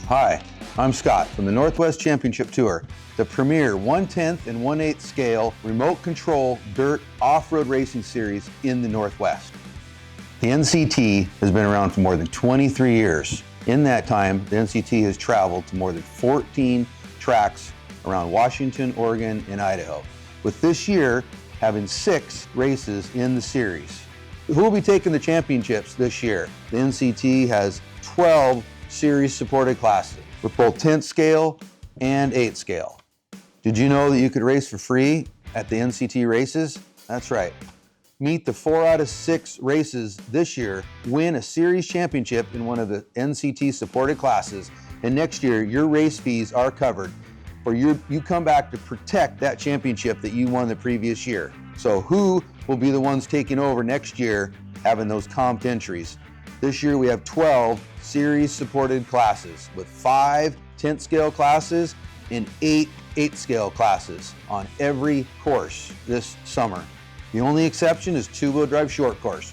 Hi, I'm Scott from the Northwest Championship Tour, the premier 1/10 and 1/8 scale remote control dirt off-road racing series in the Northwest. The NCT has been around for more than 23 years. In that time, the NCT has traveled to more than 14 tracks around Washington, Oregon, and Idaho, with this year having 6 races in the series. Who will be taking the championships this year? The NCT has 12 series supported classes with both 10th scale and 8th scale. Did you know that you could race for free at the NCT races? That's right. Meet the 4 out of 6 races this year, win a series championship in one of the NCT supported classes, and next year your race fees are covered, or you come back to protect that championship that you won the previous year. So who will be the ones taking over next year having those comped entries? This year we have 12 series supported classes with 5 10th scale classes and 8 8th scale classes on every course this summer. The only exception is two-wheel drive short course.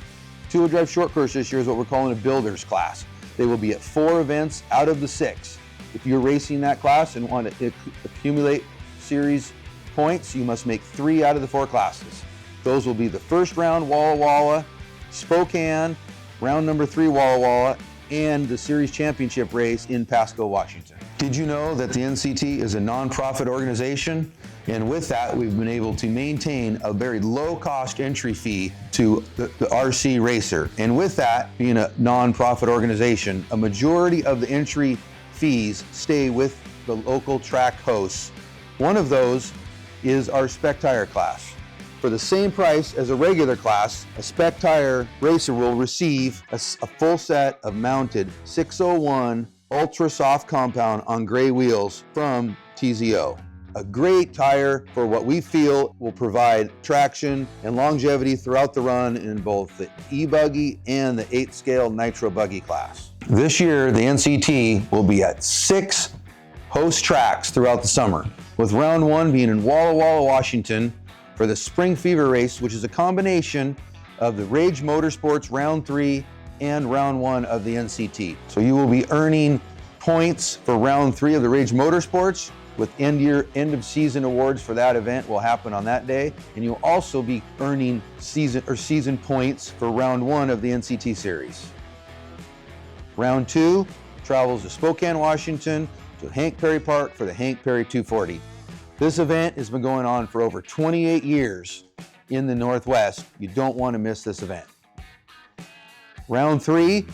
Two-wheel drive short course this year is what we're calling a builder's class. They will be at 4 events out of the 6. If you're racing that class and want to accumulate series points, you must make 3 out of the 4 classes. Those will be the first round Walla Walla, Spokane, round number 3 Walla Walla, and the series championship race in Pasco, Washington. Did you know that the NCT is a nonprofit organization? And with that, we've been able to maintain a very low cost entry fee to the RC racer. And with that being a nonprofit organization, a majority of the entry fees stay with the local track hosts. One of those is our Spec Tire class. For the same price as a regular class, a Spec Tire racer will receive a full set of mounted 601 Ultra Soft Compound on gray wheels from TZO. A great tire for what we feel will provide traction and longevity throughout the run in both the e-buggy and the 8th scale Nitro Buggy class. This year, the NCT will be at 6 host tracks throughout the summer, with round 1 being in Walla Walla, Washington for the Spring Fever race, which is a combination of the Rage Motorsports round 3 and round 1 of the NCT. So you will be earning points for round 3 of the Rage Motorsports, with end of season awards for that event will happen on that day, and you'll also be earning season points for round 1 of the NCT series. Round 2 travels to Spokane, Washington, to Hank Perry Park for the Hank Perry 240. This event has been going on for over 28 years in the Northwest. You don't want to miss this event. Round 3,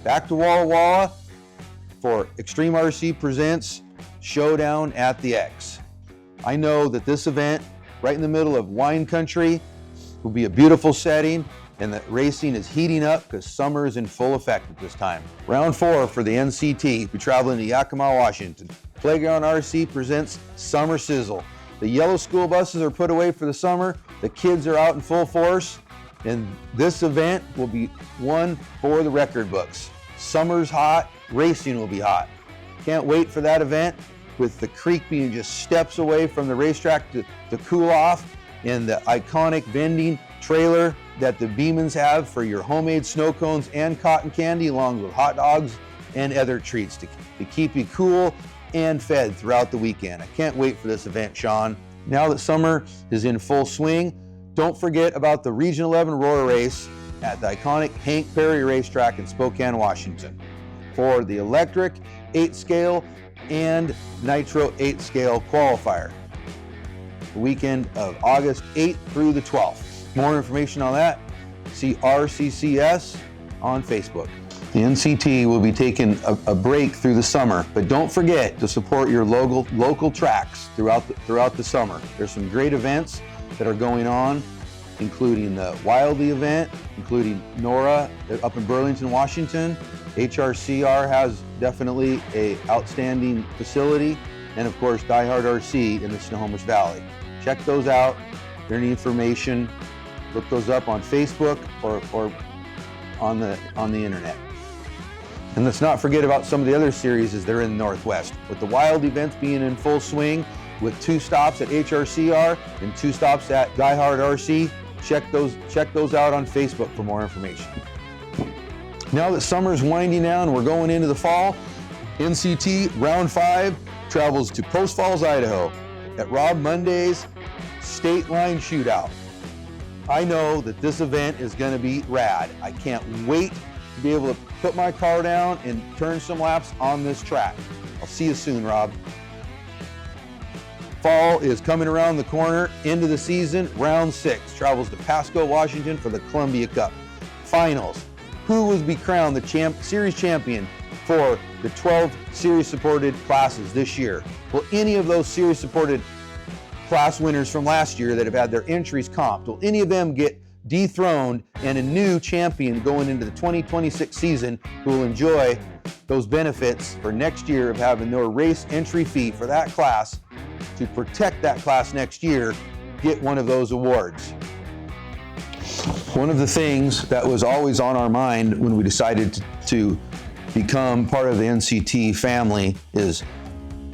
back to Walla Walla for Extreme RC Presents Showdown at the X. I know that this event, right in the middle of wine country, will be a beautiful setting, and that racing is heating up because summer is in full effect at this time. Round 4 for the NCT, we're traveling to Yakima, Washington. Playground RC presents Summer Sizzle. The yellow school buses are put away for the summer, the kids are out in full force, and this event will be one for the record books. Summer's hot, racing will be hot. Can't wait for that event, with the creek being just steps away from the racetrack to cool off, and the iconic vending trailer that the Beemans have for your homemade snow cones and cotton candy, along with hot dogs and other treats to keep you cool and fed throughout the weekend. I can't wait for this event, Sean. Now that summer is in full swing, don't forget about the Region 11 Roar Race at the iconic Hank Perry Racetrack in Spokane, Washington for the electric 8th scale and Nitro 8th scale qualifier, the weekend of August 8th through the 12th. More information on that, see RCCS on Facebook. The NCT will be taking a break through the summer, but don't forget to support your local tracks throughout the summer. There's some great events that are going on, including the Wildly event, including NORA up in Burlington, Washington. HRCR has definitely an outstanding facility, and of course Die Hard RC in the Snohomish Valley. Check those out. If there's any information, look those up on Facebook or on the internet. And let's not forget about some of the other series as they're in the Northwest, with the Wild events being in full swing, with 2 stops at HRCR and 2 stops at Die Hard RC. Check those out on Facebook for more information. Now that summer's winding down, we're going into the fall. NCT Round 5 travels to Post Falls, Idaho at Rob Monday's State Line Shootout. I know that this event is going to be rad. I can't wait to be able to put my car down and turn some laps on this track. I'll see you soon, Rob. Fall is coming around the corner. End of the season, round 6 travels to Pasco, Washington for the Columbia Cup Finals. Who will be crowned the series champion for the 12 series supported classes this year? Will any of those series supported class winners from last year that have had their entries comped, will any of them get dethroned and a new champion going into the 2026 season who will enjoy those benefits for next year of having their race entry fee for that class to protect that class next year, get one of those awards? One of the things that was always on our mind when we decided to become part of the NCT family is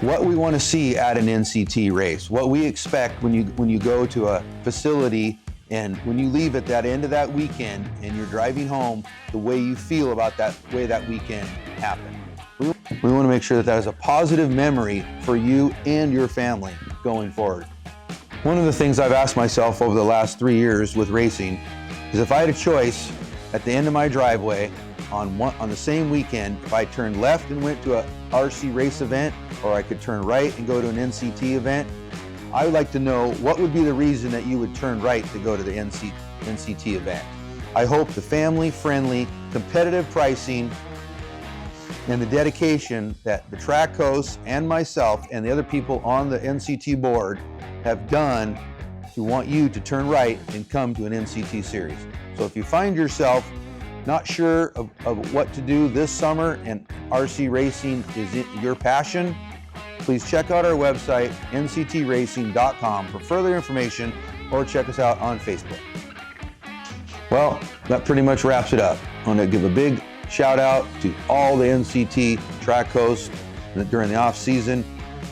what we want to see at an NCT race, what we expect when you go to a facility, and when you leave at that end of that weekend and you're driving home, the way you feel about that way that weekend happened. We want to make sure that that is a positive memory for you and your family going forward. One of the things I've asked myself over the last 3 years with racing is if I had a choice at the end of my driveway on the same weekend, if I turned left and went to a RC race event, or I could turn right and go to an NCT event, I would like to know what would be the reason that you would turn right to go to the NCT event. I hope the family-friendly, competitive pricing and the dedication that the track hosts and myself and the other people on the NCT board have done to want you to turn right and come to an NCT series. So if you find yourself not sure of what to do this summer and RC racing is your passion, please check out our website, nctracing.com, for further information, or check us out on Facebook. Well, that pretty much wraps it up. I want to give a big shout out to all the NCT track hosts during the off season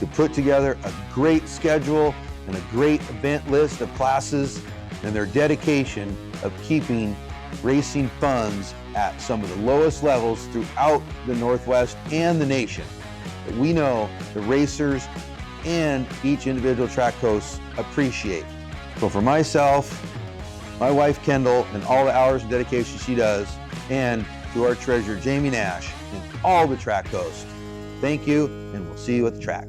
to put together a great schedule and a great event list of classes, and their dedication of keeping racing funds at some of the lowest levels throughout the Northwest and the nation. That we know the racers and each individual track host appreciate. So for myself, my wife Kendall, and all the hours of dedication she does, and to our treasurer Jamie Nash and all the track hosts, thank you, and we'll see you at the track.